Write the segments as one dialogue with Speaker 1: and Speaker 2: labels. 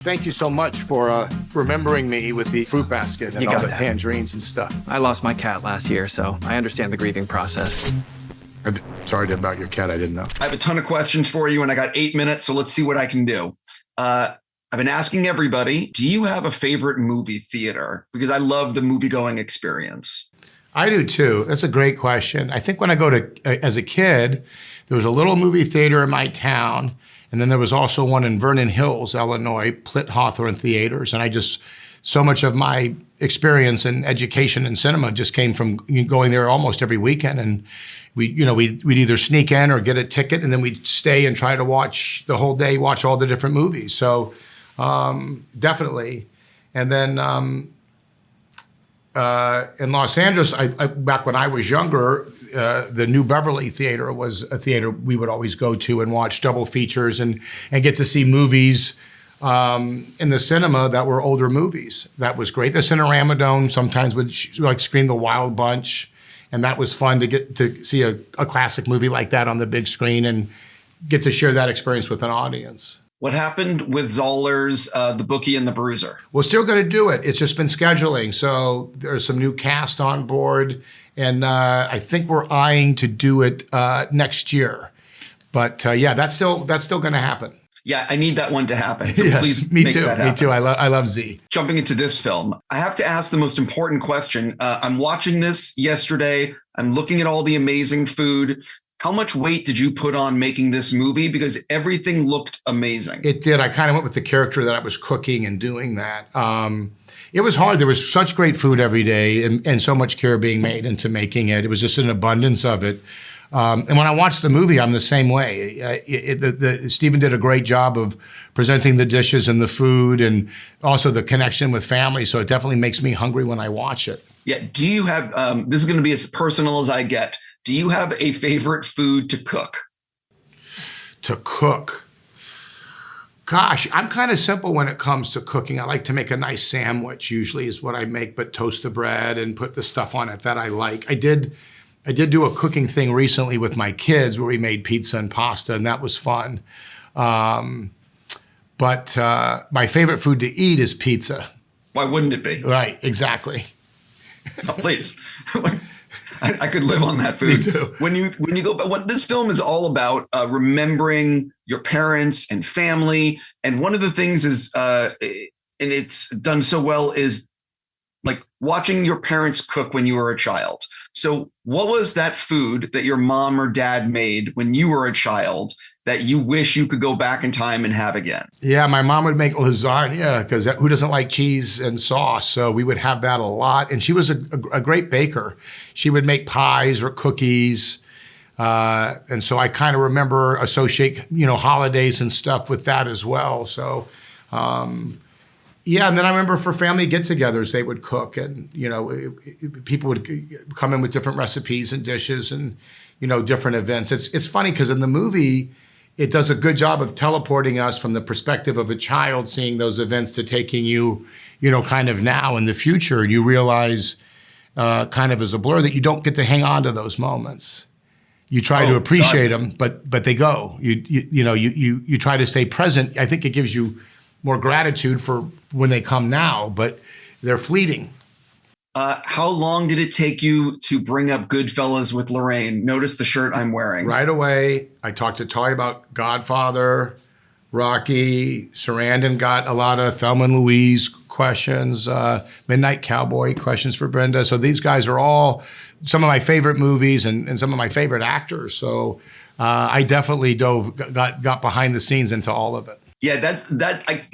Speaker 1: Thank you so much for remembering me with the fruit basket and all the tangerines and stuff.
Speaker 2: I lost my cat last year, so I understand the grieving process.
Speaker 1: I'm sorry about your cat. I didn't know.
Speaker 3: I have a ton of questions for you, and I got 8 minutes, so let's see what I can do. I've been asking everybody, do you have a favorite movie theater? Because I love the movie-going experience.
Speaker 4: I do too. That's a great question. I think when I go to, as a kid, there was a little movie theater in my town, and then there was also one in Vernon Hills, Illinois, Plitt Hawthorne Theaters. And so much of my experience and education in cinema just came from going there almost every weekend. And we'd either sneak in or get a ticket, and then we'd stay and try to watch the whole day, watch all the different movies. So definitely. And then in Los Angeles, back when I was younger, the New Beverly Theater was a theater we would always go to and watch double features and get to see movies in the cinema that were older movies. That was great. The Cinerama Dome sometimes would screen The Wild Bunch, and that was fun to get to see a classic movie like that on the big screen and get to share that experience with an audience.
Speaker 3: What happened with Zoller's The Bookie and the Bruiser?
Speaker 4: We're still going to do it. It's just been scheduling. So there's some new cast on board, and I think we're eyeing to do it next year. But yeah, that's still going to happen.
Speaker 3: Yeah, I need that one to happen. So
Speaker 4: yes,
Speaker 3: please
Speaker 4: me
Speaker 3: make
Speaker 4: too.
Speaker 3: that happen.
Speaker 4: Me too. I love Z.
Speaker 3: Jumping into this film, I have to ask the most important question. I'm watching this yesterday. I'm looking at all the amazing food. How much weight did you put on making this movie? Because everything looked amazing.
Speaker 4: It did. I kind of went with the character that I was cooking and doing that. It was hard. There was such great food every day and so much care being made into making it. It was just an abundance of it. And when I watched the movie, I'm the same way. Stephen did a great job of presenting the dishes and the food and also the connection with family. So it definitely makes me hungry when I watch it.
Speaker 3: Yeah. Do you have, this is going to be as personal as I get. Do you have a favorite food to cook?
Speaker 4: To cook? Gosh, I'm kind of simple when it comes to cooking. I like to make a nice sandwich, usually is what I make, but toast the bread and put the stuff on it that I like. I did do a cooking thing recently with my kids where we made pizza and pasta, and that was fun. But my favorite food to eat is pizza.
Speaker 3: Why wouldn't it be?
Speaker 4: Right, exactly.
Speaker 3: Oh, please. I could live on that food.
Speaker 4: Me too.
Speaker 3: When you go, but what this film is all about, remembering your parents and family. And one of the things is, and it's done so well, is like watching your parents cook when you were a child. So what was that food that your mom or dad made when you were a child that you wish you could go back in time and have again?
Speaker 4: Yeah, my mom would make lasagna because who doesn't like cheese and sauce? So we would have that a lot. And she was a great baker. She would make pies or cookies. And so I kind of remember associate, holidays and stuff with that as well. So, yeah, and then I remember for family get-togethers, they would cook and, people would come in with different recipes and dishes and, different events. It's funny because in the movie, it does a good job of teleporting us from the perspective of a child seeing those events to taking you, kind of now in the future. You realize kind of as a blur that you don't get to hang on to those moments. You try to appreciate them, but they go. You try to stay present. I think it gives you more gratitude for when they come now, but they're fleeting.
Speaker 3: How long did it take you to bring up Goodfellas with Lorraine? Notice the shirt I'm wearing.
Speaker 4: Right away, I talked to Talia about Godfather, Rocky, Sarandon got a lot of Thelma and Louise questions, Midnight Cowboy questions for Brenda. So these guys are all some of my favorite movies and some of my favorite actors. So I definitely got behind the scenes into all of it.
Speaker 3: Yeah,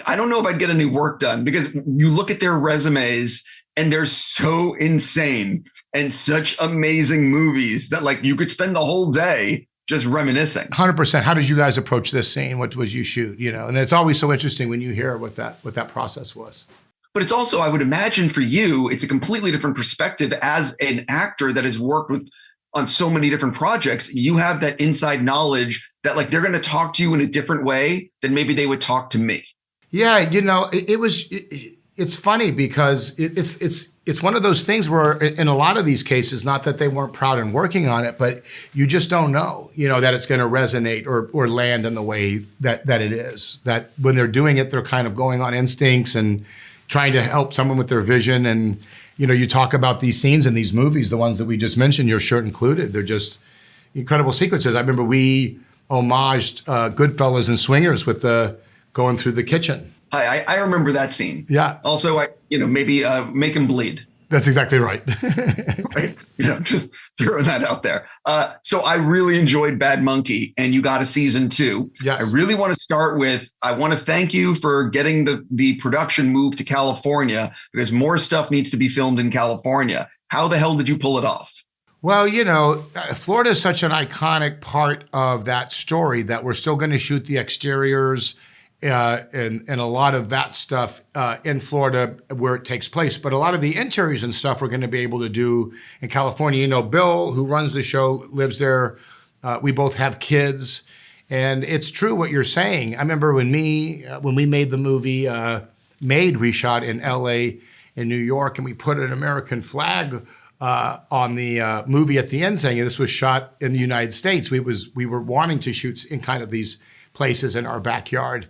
Speaker 3: I don't know if I'd get any work done because you look at their resumes and they're so insane and such amazing movies that like you could spend the whole day just reminiscing.
Speaker 4: 100%. How did you guys approach this scene? What was you shoot? And it's always so interesting when you hear what that process was.
Speaker 3: But it's also, I would imagine for you, it's a completely different perspective as an actor that has worked on so many different projects. You have that inside knowledge that like they're going to talk to you in a different way than maybe they would talk to me.
Speaker 4: Yeah, it's funny because it's one of those things where in a lot of these cases, not that they weren't proud and working on it, but you just don't know, that it's going to resonate or land in the way that it is. That when they're doing it, they're kind of going on instincts and trying to help someone with their vision. And, you talk about these scenes in these movies, the ones that we just mentioned, your shirt included, they're just incredible sequences. I remember we homaged Goodfellas and Swingers with the going through the kitchen.
Speaker 3: I remember that scene.
Speaker 4: Yeah.
Speaker 3: Also, maybe make him bleed.
Speaker 4: That's exactly right.
Speaker 3: Right. Just throwing that out there. So I really enjoyed Bad Monkey, and you got a season 2.
Speaker 4: Yes.
Speaker 3: I really want to start with, I want to thank you for getting the production moved to California, because more stuff needs to be filmed in California. How the hell did you pull it off?
Speaker 4: Well, Florida is such an iconic part of that story that we're still going to shoot the exteriors and a lot of that stuff in Florida where it takes place. But a lot of the interiors and stuff we're going to be able to do in California. Bill, who runs the show, lives there. We both have kids. And it's true what you're saying. I remember when we made the movie we shot in LA and New York, and we put an American flag on the movie at the end, saying this was shot in the United States. We were wanting to shoot in kind of these places in our backyard.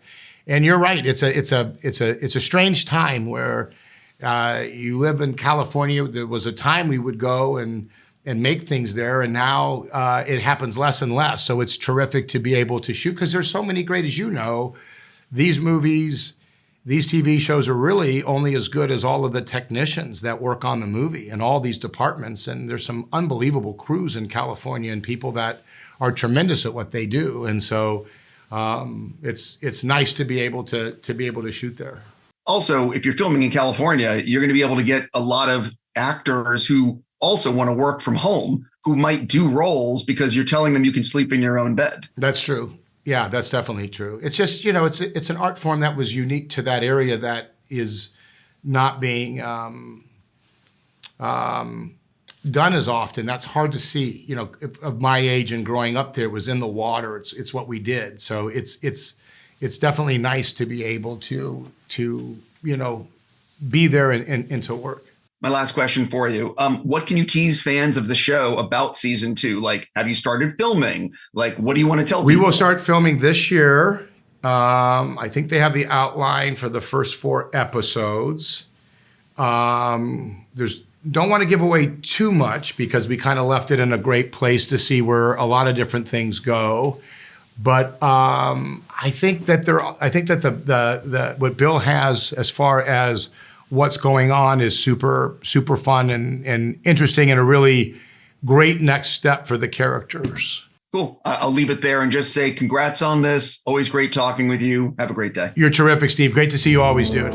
Speaker 4: And you're right. It's a strange time where you live in California. There was a time we would go and make things there, and now it happens less and less. So it's terrific to be able to shoot, because there's so many great, as you know, these movies, these TV shows are really only as good as all of the technicians that work on the movie and all these departments. And there's some unbelievable crews in California and people that are tremendous at what they do. And so it's nice to be able to shoot there.
Speaker 3: Also, if you're filming in California, you're going to be able to get a lot of actors who also want to work from home, who might do roles because you're telling them you can sleep in your own bed.
Speaker 4: That's true. Yeah, that's definitely true. It's just, it's an art form that was unique to that area that is not being done as often. That's hard to see. Of my age and growing up there, it was in the water. It's what we did. So it's definitely nice to be able to be there and to work.
Speaker 3: My last question for you. What can you tease fans of the show about season 2? Like, have you started filming? Like, what do you want to tell people?
Speaker 4: We will start filming this year. I think they have the outline for the first 4 episodes. Don't want to give away too much because we kind of left it in a great place to see where a lot of different things go. But I think that the what Bill has as far as what's going on is super, super fun and interesting, and a really great next step for the characters.
Speaker 3: Cool. I'll leave it there and just say congrats on this. Always great talking with you. Have a great day.
Speaker 4: You're terrific, Steve. Great to see you always, dude.